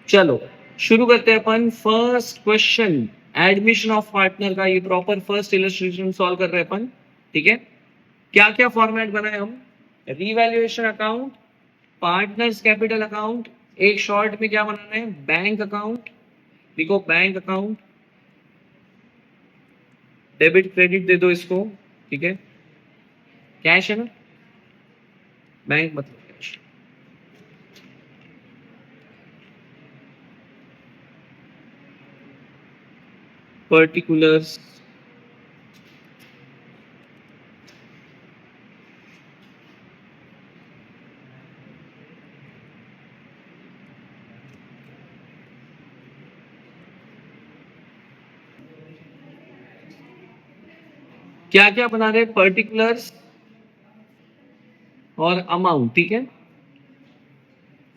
चलो शुरू करते हैं अपन। First question admission of partner का, ये प्रॉपर फर्स्ट इलस्ट्रेशन सॉल्व कर रहे हैं अपन। ठीक है, क्या क्या फॉर्मेट बनाए हम? Revaluation account, partners capital account, एक शॉर्ट में क्या बनाना है, बैंक अकाउंट। देखो बैंक अकाउंट, डेबिट क्रेडिट दे दो इसको। ठीक है, कैश है ना, बैंक मतलब कैश। पर्टिकुलर्स, क्या क्या बना रहे, पर्टिकुलर्स और अमाउंट। ठीक है,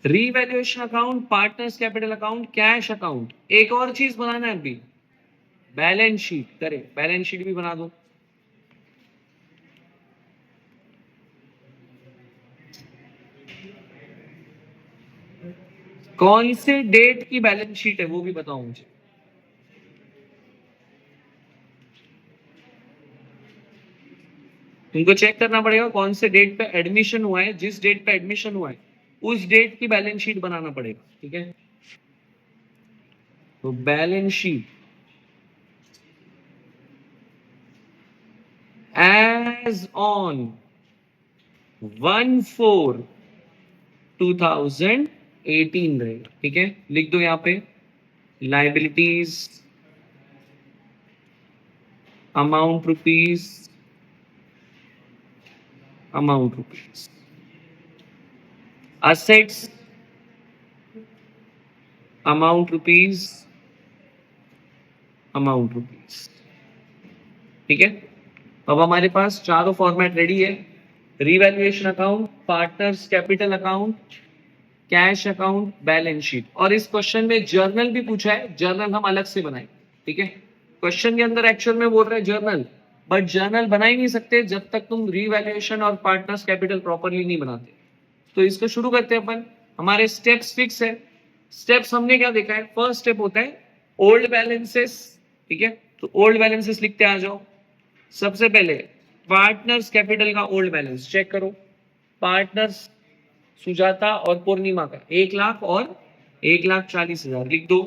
revaluation account, partners capital account, cash account. एक और चीज बनाना है अभी, बैलेंस शीट। करे बैलेंस शीट भी बना दो। कौन से डेट की बैलेंस शीट है वो भी बताओ मुझे। तुमको चेक करना पड़ेगा कौन से डेट पे एडमिशन हुआ है, जिस डेट पे एडमिशन हुआ है उस डेट की बैलेंस शीट बनाना पड़ेगा। ठीक है, तो बैलेंस शीट एज ऑन 1/4/2018 रहेगा। ठीक है, लिख दो यहाँ पे liabilities amount rupees, amount rupees, assets amount rupees, amount rupees. ठीक है, अब हमारे पास चारों फॉर्मेट रेडी है। Revaluation account, partners capital account, cash account, balance sheet. और इस क्वेश्चन में जर्नल भी पूछा है, जर्नल हम अलग से बनाए। ठीक है, क्वेश्चन के अंदर एक्चुअल में बोल रहे हैं जर्नल, बट जर्नल बना ही नहीं सकते जब तक तुम रीवैल्यूएशन और पार्टनर्स कैपिटल प्रॉपरली नहीं बनाते। तो इसको शुरू करते हैं अपन। हमारे स्टेप्स फिक्स है। स्टेप्स हमने क्या देखा है, फर्स्ट स्टेप होता है ओल्ड बैलेंसेस। ठीक है, तो ओल्ड बैलेंसेस लिखते आ जाओ। सबसे पहले पार्टनर्स कैपिटल का ओल्ड बैलेंस चेक करो। पार्टनर्स सुजाता और पूर्णिमा का 1 लाख और 1,40,000 लिख दो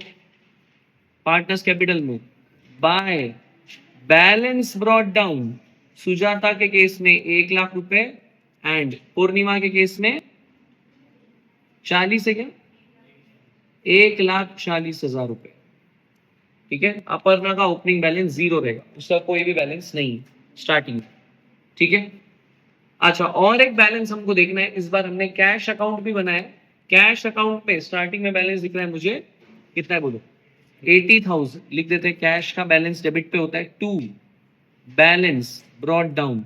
पार्टनर्स कैपिटल में। By balance brought down, Sujata के केस में 1 लाख रुपए एंड पूर्णिमा के केस में 40 है क्या, 1,40,000 रुपए। ठीक है, अपर्णा का ओपनिंग बैलेंस 0 रहेगा, उसका कोई भी बैलेंस नहीं स्टार्टिंग। ठीक है, अच्छा और एक बैलेंस हमको देखना है। इस बार हमने कैश अकाउंट भी बनाया है। कैश अकाउंट पे स्टार्टिंग में बैलेंस दिख रहा है मुझे, कितना है बोलो, 80,000 लिख देते हैं। कैश का बैलेंस डेबिट पे होता है 2, बैलेंस ब्रॉट डाउन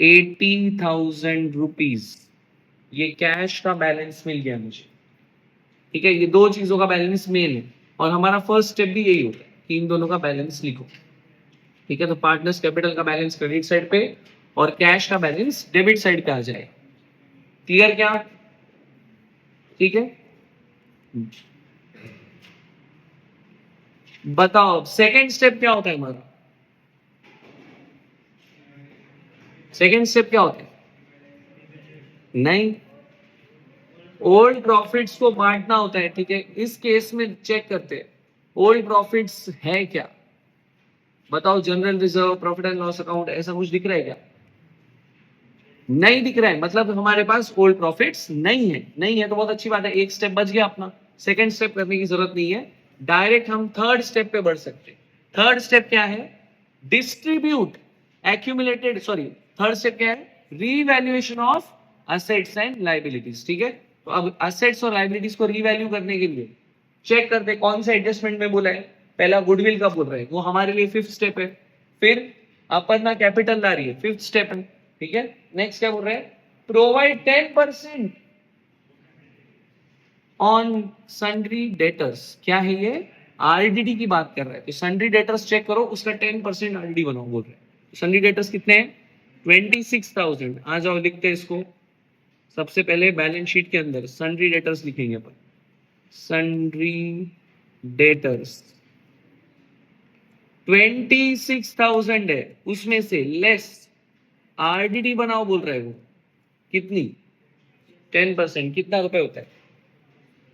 80,000 रुपीज। ये कैश का बैलेंस मिल गया मुझे। ठीक है, ये दो चीजों का बैलेंस मेल है और हमारा फर्स्ट स्टेप भी यही होता है कि इन दोनों का बैलेंस लिखो। ठीक है, तो पार्टनर्स कैपिटल का बैलेंस क्रेडिट साइड पे और कैश का बैलेंस डेबिट साइड पे आ जाए। क्लियर क्या? ठीक है, बताओ सेकंड स्टेप क्या होता है हमारा। सेकंड स्टेप क्या होता है? नहीं, ओल्ड प्रॉफिट्स को बांटना होता है। ठीक है, इस केस में चेक करते हैं ओल्ड प्रॉफिट्स है क्या। बताओ, general reserve, profit and loss account, ऐसा कुछ दिख रहा है क्या? नहीं दिख रहा है, मतलब हमारे पास ओल्ड प्रॉफिट्स नहीं है। नहीं है तो बहुत अच्छी बात है, एक स्टेप बच गया अपना। सेकंड स्टेप करने की जरूरत नहीं है, डायरेक्ट हम थर्ड स्टेप पे बढ़ सकते हैं। थर्ड स्टेप क्या है? Distribute accumulated, sorry, third step क्या है? Revaluation of assets and liabilities. ठीक है, तो अब असेट्स और लाइबिलिटीज को रीवैल्यू करने के लिए चेक करते कौन सा एडजस्टमेंट में बोला है। पहला गुडविल का बोल रहा है, वो हमारे लिए फिफ्थ स्टेप है। फिर अपना कैपिटल ला रही है, फिफ्थ स्टेप है। ठीक है, नेक्स्ट क्या बोल रहे हैं? Provide 10% on sundry debtors. क्या है ये? आरडीडी की बात कर रहा है। तो सन्ड्री डेटर्स चेक करो, उसका 10% आरडीडी बनाओ बोल रहे हैं। सन्ड्री डेटर्स कितने हैं? 26,000। आ जाओ लिखते हैं इसको। सबसे पहले बैलेंस शीट के अंदर सन्ड्री डेटर्स लिखेंगे अपन। सन्ड्री डेटर्स 26,000 है, उसमें से लेस आरडीडी बनाओ बोल रहे हो, कितनी? 10%, कितना रुपए होता है?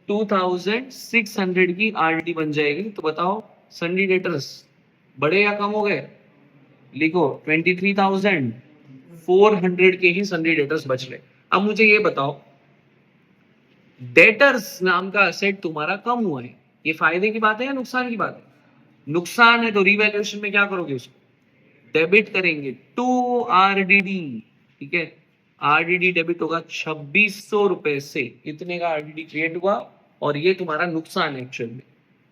2,600 की आरडीडी बन जाएगी। तो बताओ सन्ड्री डेटर्स बड़े या कम हो गए? लिखो 23,400 के ही सन्ड्री डेटर्स बच रहे। अब मुझे ये बताओ, डेटर्स नाम का असेट तुम्हारा कम हुआ है, ये फायदे की बात है या नुकसान की बात है? नुकसान है, तो रिवैल्यूएशन में क्या करोगे? उसको डेबिट करेंगे टू आरडीडी। ठीक है, आरडीडी डेबिट होगा 2600 रुपए से, इतने का आरडीडी क्रिएट हुआ और ये तुम्हारा नुकसान है एक्चुअल में।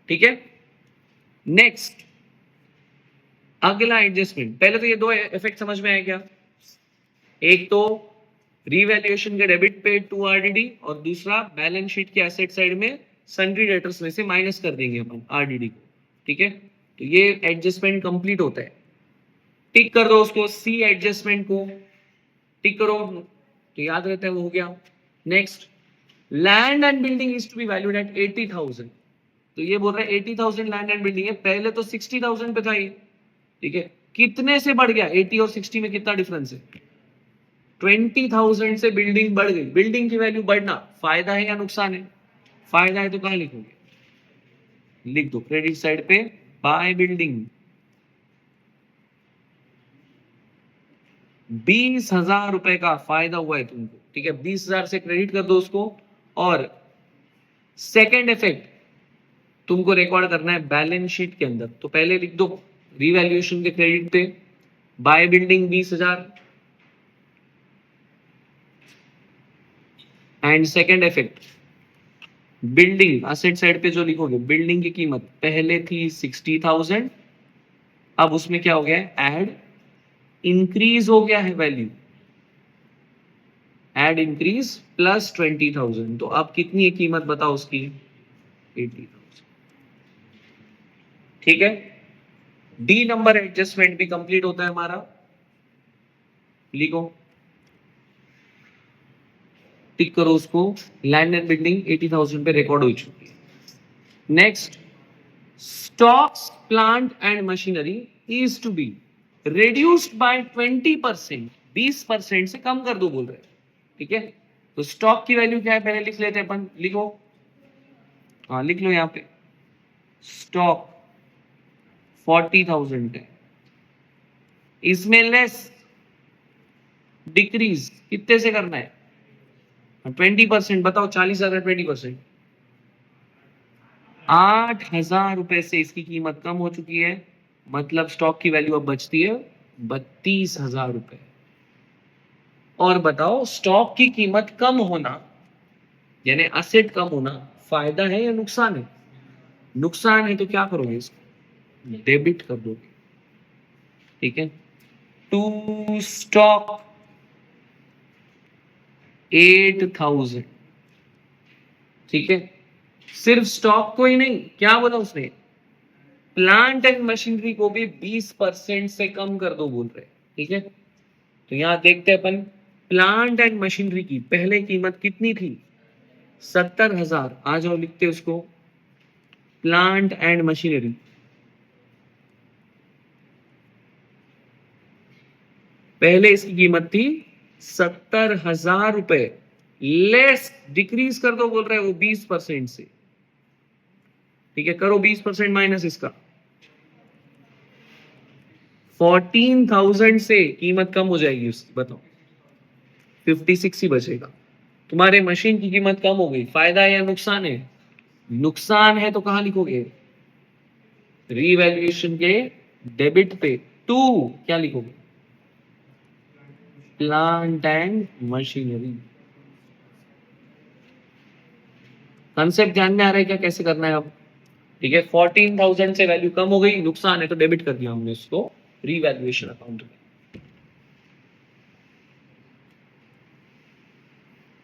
ठीक है, नेक्स्ट अगला एडजस्टमेंट। पहले तो ये दो इफेक्ट समझ में आया क्या? एक तो रिवैल्यूएशन के डेबिट पे टू आरडीडी, और दूसरा बैलेंस शीट के एसेट साइड में सन्ड्री डेटर्स में से माइनस कर देंगे अपन आरडीडी को। ठीक है, तो ये एडजस्टमेंट कंप्लीट होता है। टिक कर दो उसको, सी एडजस्टमेंट को टिक करो, तो याद रहता है वो हो गया। Next, land and building is to be valued at 80,000। तो ये बोल रहा है 80,000 लैंड एंड बिल्डिंग है, पहले तो 60,000 पे था ये। ठीक है, कितने से बढ़ गया? 80 और 60 में कितना डिफरेंस है? 20,000 से बिल्डिंग बढ़ गई। बिल्डिंग की वैल्यू बढ़ना फायदा है या नुकसान है? फायदा है, तो कहां लिखोगे? लिख दो क्रेडिट साइड पे बाय बिल्डिंग। 20,000 रुपए का फायदा हुआ है तुमको। ठीक है, 20,000 से क्रेडिट कर दो उसको। और सेकेंड इफेक्ट तुमको रिकॉर्ड करना है बैलेंस शीट के अंदर, तो पहले लिख दो रिवैल्यूएशन के क्रेडिट पे by building 20,000, and second effect building asset side पे जो लिखोगे, बिल्डिंग की कीमत पहले थी 60,000, अब उसमें क्या हो गया है? ऐड इंक्रीज हो गया है वैल्यू, ऐड इंक्रीज प्लस 20,000, तो अब कितनी है कीमत बताओ उसकी? 80,000। ठीक है, डी नंबर एडजस्टमेंट भी कंप्लीट होता है हमारा। लिखो, टिक करो उसको, लैंड एंड बिल्डिंग 80,000 पे रिकॉर्ड हो चुकी है। Next, stocks plant and machinery is to be reduced by 20%, 20% से कम कर दो बोल रहे हैं। ठीक है, तो स्टॉक की वैल्यू क्या है पहले लिख लेते हैं अपन। लिखो, हाँ लिख लो यहाँ पे, स्टॉक 40,000 है, इसमें लेस डिक्रीज कितने से करना है? 20%। बताओ 40,000 20%, 8,000 रुपए से इसकी कीमत कम हो चुकी है, मतलब स्टॉक की वैल्यू अब बचती है 32,000 रुपए। और बताओ स्टॉक की कीमत कम होना यानी असेट कम होना फायदा है या नुकसान है? नुकसान है, तो क्या करोगे? इसको डेबिट कर दोगे। ठीक है, टू स्टॉक 8,000। ठीक है, सिर्फ स्टॉक को ही नहीं, क्या बोला उसने? प्लांट एंड मशीनरी को भी 20% से कम कर दो बोल रहे। ठीक है, तो यहां देखते हैं अपन, प्लांट एंड मशीनरी की पहले कीमत कितनी थी? 70,000। आ जाओ लिखते उसको, प्लांट एंड मशीनरी पहले इसकी कीमत थी 70,000 रुपए, लेस डिक्रीज कर दो बोल रहे हैं वो 20% से। ठीक है, करो 20% माइनस इसका, 14,000 से कीमत कम हो जाएगी उसकी। बताओ 56 ही बचेगा। तुम्हारे मशीन की कीमत कम हो गई, फायदा है या नुकसान है? नुकसान है, तो कहां लिखोगे? रीवैल्यूएशन के डेबिट पे टू क्या लिखोगे? Plant and machinery. कंसेप्ट ध्यान में आ रहा है क्या, कैसे करना है अब? ठीक है, 14,000 से वैल्यू कम हो गई, नुकसान है, तो डेबिट कर दिया हमने इसको रीवैल्यूएशन अकाउंट में।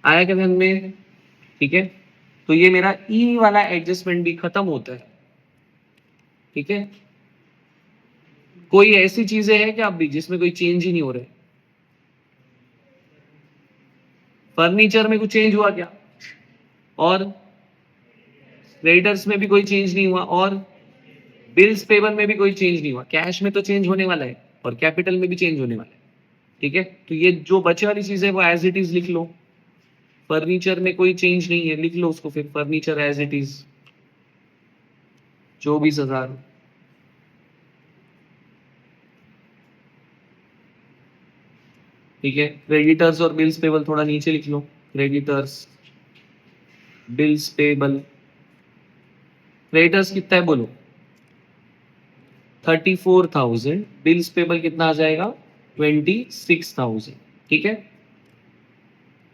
आया क्या ध्यान में? ठीक है, तो ये मेरा ई वाला एडजस्टमेंट भी खत्म होता है। ठीक है, कोई ऐसी चीजें हैं क्या अभी जिसमें कोई चेंज ही नहीं हो रहा है? फर्नीचर में कुछ चेंज हुआ क्या? और क्रेडिटर्स में भी कोई चेंज नहीं हुआ और बिल्स पेबल में भी कोई चेंज नहीं हुआ। कैश में तो चेंज होने वाला है और कैपिटल में भी चेंज होने वाला है। ठीक है, तो ये जो बचे वाली चीज है वो एज इट इज लिख लो। फर्नीचर में कोई चेंज नहीं है, लिख लो उसको फिर, फर्नीचर एज इट इज 24,000। ठीक है, क्रेडिटर्स और बिल्स पेबल थोड़ा नीचे लिख लो। Creditors, bills payable. क्रेडिटर्स कितना है बोलो? 34,000। बिल्स पेबल कितना आ जाएगा? 26,000। ठीक है,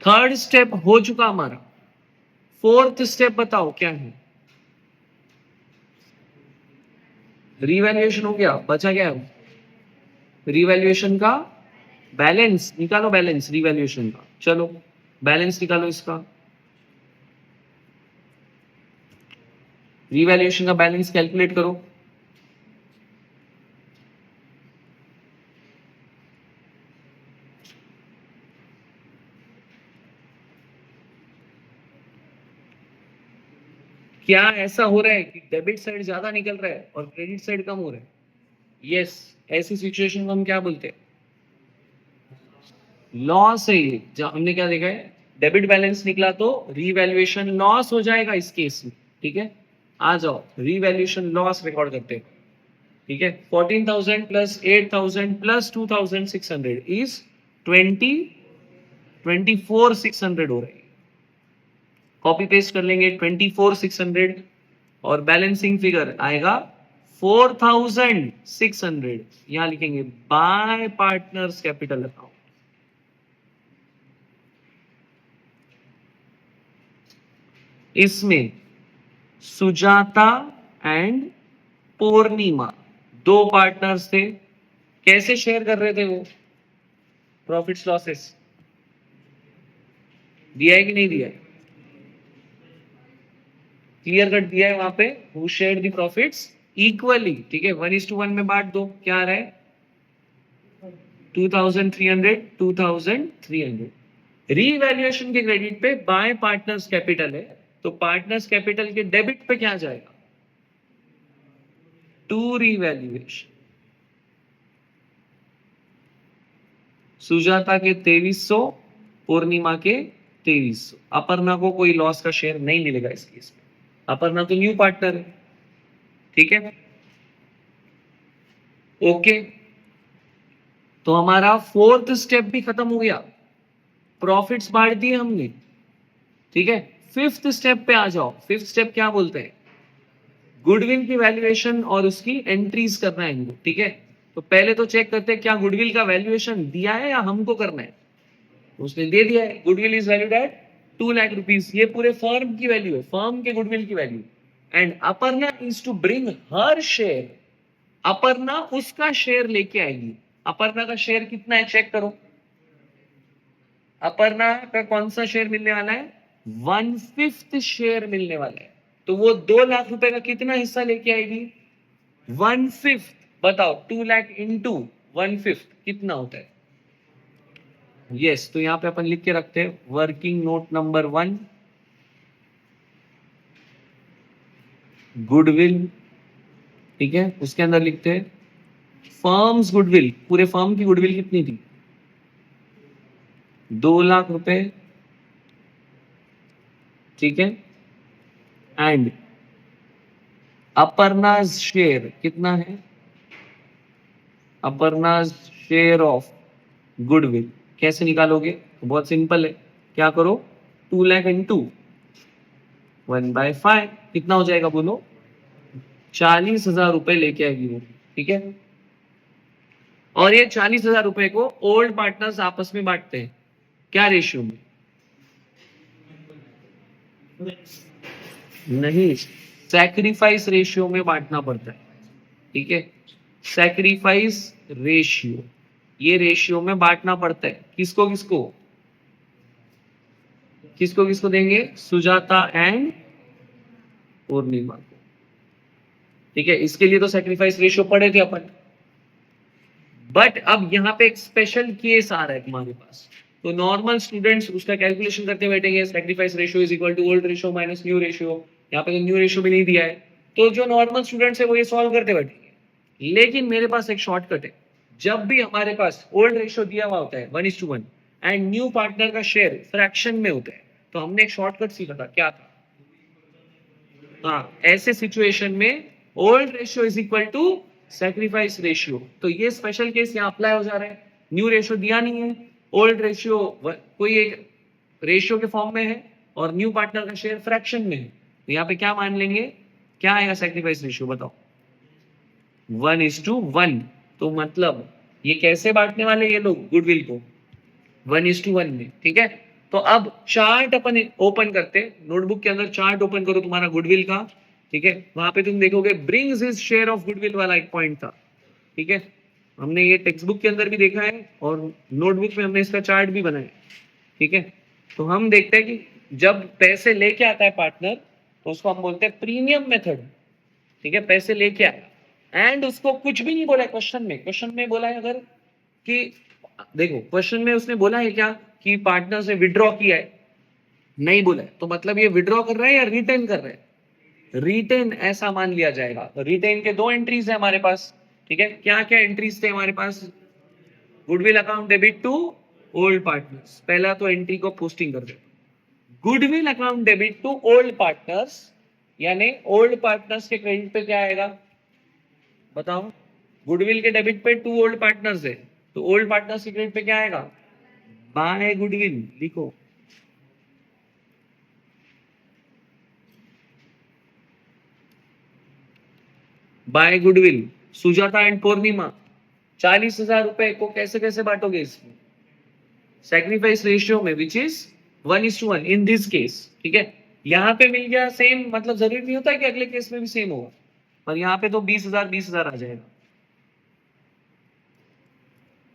थर्ड स्टेप हो चुका हमारा। फोर्थ स्टेप बताओ क्या है? रिवैल्यूएशन हो गया, बचा क्या है? रिवैल्यूएशन का बैलेंस निकालो, बैलेंस रिवैल्यूएशन का। चलो बैलेंस निकालो इसका। रिवैल्यूएशन का बैलेंस कैलकुलेट करो। क्या ऐसा हो रहा है कि डेबिट साइड ज्यादा निकल रहा है और क्रेडिट साइड कम हो रहा है? यस, ऐसी सिचुएशन को हम क्या बोलते हैं? लॉस है ये। हमने क्या देखा है? डेबिट बैलेंस निकला तो रीवैल्यूएशन लॉस हो जाएगा इस केस में। ठीक है, आ जाओ रीवैल्यूएशन लॉस रिकॉर्ड करते हैं। ठीक है, 14,000 प्लस 8,000 प्लस 2,600 इज 24,600 हो रही है। कॉपी पेस्ट कर लेंगे 24,600 और बैलेंसिंग फिगर आएगा 4,600। यहां लिखेंगे बाय पार्टनर्स कैपिटल अकाउंट। इसमें सुजाता एंड पूर्णिमा दो पार्टनर्स थे। कैसे शेयर कर रहे थे वो प्रॉफिट्स लॉसेस? दिया है कि नहीं दिया है? क्लियर कट दिया है वहां पे। Who share the profits equally. ठीक है, 1:1 में बांट दो। क्या आ रहा है? 2,300 2,300। रीवैल्यूएशन के क्रेडिट पे बाय पार्टनर्स कैपिटल है, तो पार्टनर्स कैपिटल के डेबिट पे क्या जाएगा? To revaluation. सुजाता के 2300, पूर्णिमा के 2300। अपर्णा को कोई लॉस का शेयर नहीं मिलेगा इस केस में। अपर्णा तो न्यू पार्टनर है। ठीक है, ओके, तो हमारा फोर्थ स्टेप भी खत्म हो गया। प्रॉफिट्स बांट दिए हमने। ठीक है, फिफ्थ स्टेप पे आ जाओ। फिफ्थ स्टेप क्या बोलते हैं? गुडविल की वैल्यूएशन और उसकी एंट्रीज करना है इनको। ठीक है, तो पहले तो चेक करते हैं क्या गुडविल का वैल्यूएशन दिया है या हमको करना है। उसने दे दिया है, goodwill is valued at 2 lakh rupees. ये पूरे फर्म की वैल्यू है, फर्म के गुडविल की value. And Aparna is to bring her share. Aparna उसका शेयर लेके आएगी। अपर्णा का शेयर कितना है चेक करो। अपर्णा का कौन सा शेयर मिलने वाला है? 1/5 शेयर मिलने वाला है। तो वो 2 लाख रुपए का कितना हिस्सा लेके आएगी? 1/5। बताओ 2 लाख इंटू 1/5 कितना होता है? यस, तो यहां पे अपन लिख के रखते हैं वर्किंग नोट नंबर 1, गुडविल। ठीक है, उसके अंदर लिखते हैं फर्म्स गुडविल। पूरे फर्म की गुडविल कितनी थी? 2 लाख रुपए। ठीक है, एंड अपर्णाज शेयर कितना है? अपर्णाज शेयर ऑफ गुडविल कैसे निकालोगे? तो बहुत सिंपल है, क्या करो 2 लाख इंटू 1/5 कितना हो जाएगा बोलो? 40,000 रुपए लेके आएगी वो। ठीक है, और ये 40,000 रुपए को ओल्ड पार्टनर्स आपस में बांटते हैं। क्या रेशियो में? नहीं, सैक्रिफाइस रेशियो में बांटना पड़ता है। ठीक है, सैक्रिफाइस रेशियो, ये रेशियो में बांटना पड़ता है। किसको किसको? किसको किसको देंगे? सुजाता एंड पूर्णिमा को। ठीक है, इसके लिए तो सैक्रिफाइस रेशियो पढ़े थे अपन। बट अब यहाँ पे एक स्पेशल केस आ रहा है तुम्हारे पास। तो नॉर्मल स्टूडेंट्स उसका कैलकुलेशन करते बैठेंगे, sacrifice ratio is equal to old ratio minus new ratio, यहाँ पे तो न्यू रेशियो भी नहीं दिया है, तो जो नॉर्मल स्टूडेंट्स है वो ये सॉल्व करते बैठेंगे। लेकिन मेरे पास एक शॉर्टकट है, जब भी हमारे पास ओल्ड रेशियो दिया हुआ होता है 1:1 एंड न्यू पार्टनर का शेयर फ्रैक्शन में होता है, तो हमने एक शॉर्टकट सीखा था, क्या था? हाँ, ऐसे सिचुएशन में old ratio is equal to sacrifice ratio. तो ये स्पेशल केस यहाँ अप्लाई हो जा रहा है। न्यू रेशियो दिया नहीं है, ओल्ड रेशियो कोई एक रेशियो के फॉर्म में है और न्यू पार्टनर का शेयर फ्रैक्शन में है, तो यहाँ पे क्या मान लेंगे, क्या आएगा सैक्रिफाइस रेशियो बताओ? 1:1। तो मतलब ये कैसे बांटने वाले ये लोग गुडविल को? 1:1 में, ठीक है। तो अब चार्ट अपन ओपन करते, नोटबुक के अंदर चार्ट ओपन करो तुम्हारा गुडविल का, ठीक है। वहां पे तुम देखोगे brings his share of goodwill वाला एक पॉइंट था, ठीक है। हमने ये टेक्स्ट बुक के अंदर भी देखा है और नोटबुक में हमने इसका चार्ट भी बनाया, ठीक है। तो हम देखते हैं कि जब पैसे लेके आता है पार्टनर, तो उसको हम बोलते हैं प्रीमियम मेथड, ठीक है। पैसे लेके आया एंड उसको कुछ भी नहीं बोला है क्वेश्चन में बोला है अगर कि देखो क्वेश्चन में उसने बोला है क्या कि पार्टनर से विड्रॉ किया है, नहीं बोला है, तो मतलब ये विड्रॉ कर रहा है या रिटेन कर रहा है? रिटेन ऐसा मान लिया जाएगा। तो रिटेन के दो एंट्रीज है हमारे पास, ठीक है। क्या क्या एंट्रीज थे हमारे पास? Goodwill account debit to old partners, पहला तो एंट्री को पोस्टिंग कर दे। Goodwill account debit to old partners, यानी ओल्ड पार्टनर्स के क्रेडिट पे क्या आएगा बताओ? गुडविल के डेबिट पे टू ओल्ड पार्टनर्स है, तो ओल्ड पार्टनर्स के क्रेडिट पे क्या आएगा? बाय गुडविल लिखो। बाय गुडविल सुजाता एंड पूर्णिमा, 40,000 रुपए को कैसे कैसे बांटोगे इसमें? सैक्रिफाइस रेशियो में, which is 1:1 in this case, ठीक है। यहाँ पे मिल गया सेम, मतलब जरूरी नहीं होता कि अगले केस में भी सेम होगा, पर यहाँ पे तो 20,000 आ जाएगा,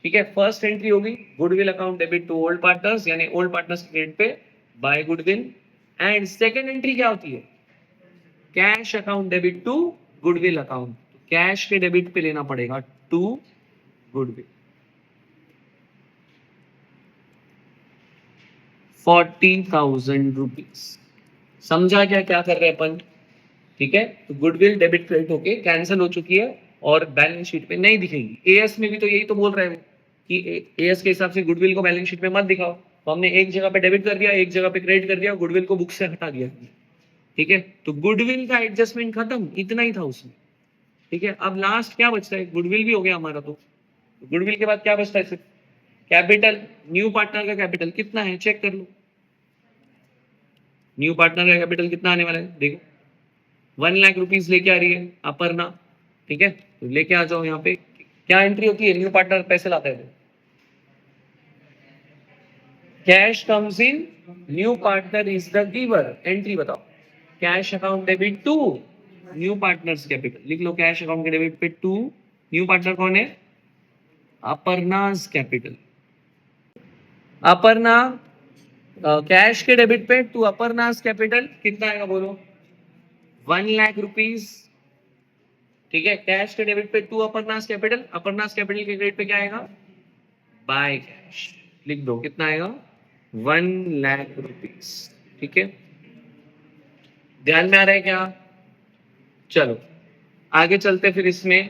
ठीक है। फर्स्ट एंट्री होगी goodwill account debit to old partners, यानी ओल्ड पार्टनर्स के क्रेडिट पे by goodwill. And second entry क्या होती है? Cash account debit to goodwill account, cash के डेबिट पे लेना पड़ेगा टू गुडविल। 40,000 रुपीज। समझा क्या क्या कर रहे हैं अपन, ठीक है। तो गुडविल डेबिट क्रेडिट होके कैंसिल हो चुकी है और बैलेंस शीट पे नहीं दिखेगी। एएस में भी तो यही तो बोल रहे हैं कि एएस के हिसाब से गुडविल को बैलेंस शीट में मत दिखाओ, तो हमने एक जगह पे डेबिट कर दिया, एक जगह पे क्रेडिट कर दिया, गुडविल को बुक से हटा दिया, ठीक है। तो गुडविल का एडजस्टमेंट खत्म, इतना ही था उसमें, ठीक है। अब लास्ट क्या बचता है? गुडविल भी हो गया हमारा, तो गुडविल के बाद क्या बचता है? सिर्फ कैपिटल। न्यू पार्टनर का कैपिटल कितना है चेक कर लो। न्यू पार्टनर का कैपिटल कितना आने वाला है देखो, 1 लाख रुपीज लेके आ रही है अपर्णा, ठीक है। तो लेके आ जाओ, यहाँ पे क्या एंट्री होती है? न्यू पार्टनर पैसे लाता है तो cash comes in, new partner is the giver. Entry बताओ, cash account debit to new partners capital, लिख लो कैश अकाउंट के डेबिट पे टू न्यू पार्टनर कौन है? अपर्णाज कैपिटल। अपर्णा कैश के डेबिट पे टू अपर्णाज कैपिटल कितना आएगा बोलो? 1 लाख रुपीज, ठीक है। कैश के डेबिट पे to Aparna's capital, Aparna's capital के क्रेडिट पे क्या आएगा? बाय कैश, लिख दो कितना आएगा? 1 लाख रुपीज, ठीक है। ध्यान में आ रहा है क्या? चलो आगे चलते फिर इसमें।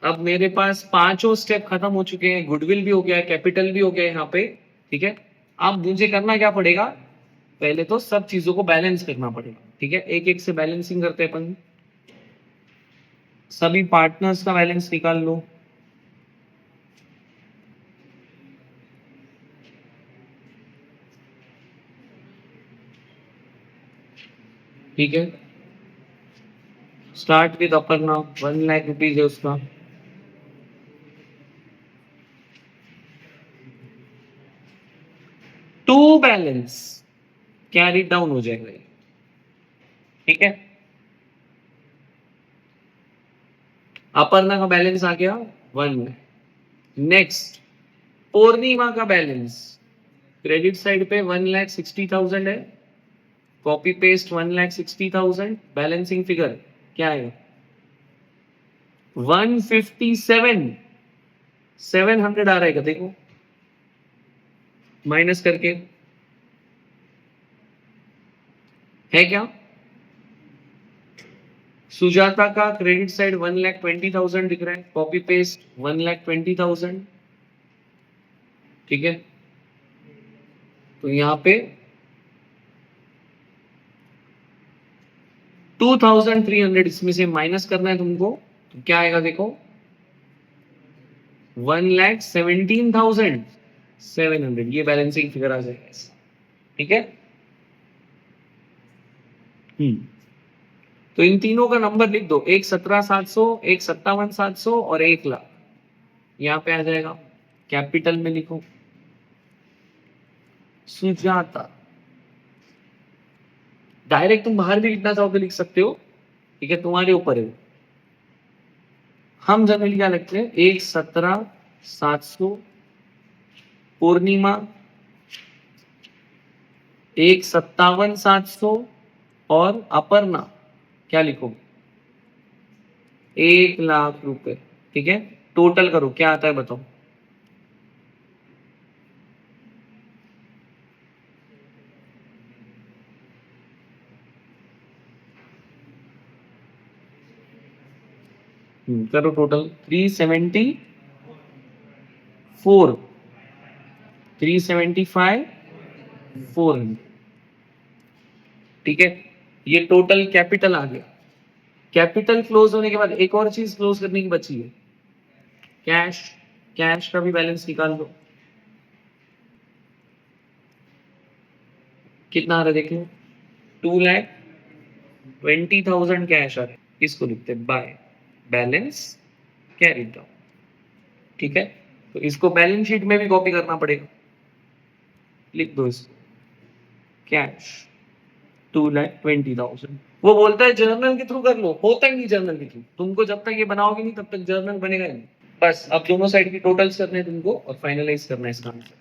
अब मेरे पास पांचों स्टेप खत्म हो चुके हैं, गुडविल भी हो गया है, कैपिटल भी हो गया है यहाँ पे, ठीक है। अब मुझे करना क्या पड़ेगा? पहले तो सब चीजों को बैलेंस करना पड़ेगा, ठीक है। एक एक से बैलेंसिंग करते हैं अपन। सभी पार्टनर्स का बैलेंस निकाल लो, ठीक है। Start with Aparna, 1 lakh rupees है उसका। टू बैलेंस कैरी डाउन हो जाएगा, ठीक है। अपर्णा का बैलेंस आ गया 1। नेक्स्ट पूर्णिमा का बैलेंस, क्रेडिट साइड पे 1,60,000 है, कॉपी पेस्ट 1,60,000, बैलेंसिंग फिगर क्या है? 157, 700 आ रहा है, देखो माइनस करके, है क्या? सुजाता का क्रेडिट साइड 1,20,000 दिख रहा है, कॉपी पेस्ट 1,20,000, ठीक है। तो यहाँ पे 2,300 इसमें से माइनस करना है तुमको, तो क्या आएगा देखो, 1,17,700, ये बैलेंसिंग फिगर आ जाएगा इसका, ठीक है। तो इन तीनों का नंबर लिख दो, एक 17,700, एक 57,700 और 1,00,000, यहाँ पे आ जाएगा। कैपिटल में लिखो सुजाता, डायरेक्ट तुम बाहर भी लिखना चाहो तो लिख सकते हो, ठीक है, तुम्हारे ऊपर है। हम जनरली क्या लिखते हैं, 1,17,700, पूर्णिमा 1,57,700 और अपर्णा क्या लिखो, 1,00,000 रुपए, ठीक है। टोटल करो क्या आता है बताओ। करो टोटल, 374, 375, 400, ठीक है। ये टोटल कैपिटल आ गया। कैपिटल क्लोज होने के बाद एक और चीज क्लोज करने की बची है, कैश। कैश का भी बैलेंस निकाल दो, कितना आ रहा है देखो, 2,20,000 कैश आ रहा है। इसको लिखते हैं बाय बैलेंस कैरी डाउन, ठीक है। तो इसको बैलेंस शीट में भी कॉपी करना पड़ेगा, लिख दो इसको, कैश 2,20,000। वो बोलता है जर्नल के थ्रू कर लो, होता ही नहीं जर्नल के थ्रू, तुमको जब तक ये बनाओगे नहीं तब तक जर्नल बनेगा नहीं। बस अब दोनों साइड की टोटल्स करने हैं तुमको और फाइनलाइज करना है इसका आंसर।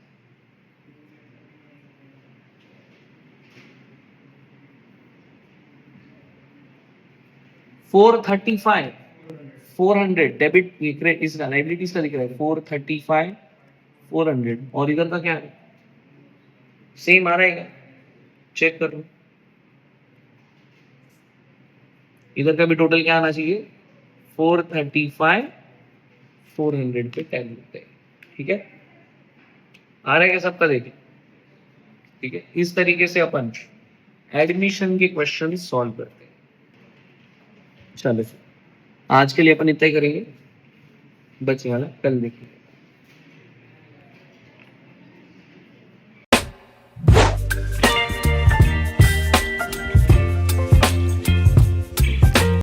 $435, 400 डेबिट, इसका लाइबिलिटीज का दिख रहा है 435, 400, और इधर का क्या है, सेम आ रहेगा, चेक कर लो। इधर का भी टोटल क्या आना चाहिए, 435, 400 पे टैली होता है, ठीक है। आ रहा है सबका देखें, ठीक है। इस तरीके से अपन एडमिशन के क्वेश्चन सॉल्व करते हैं। चलो आज के लिए अपन इतना ही करेंगे, बचे वाला कल देखेंगे।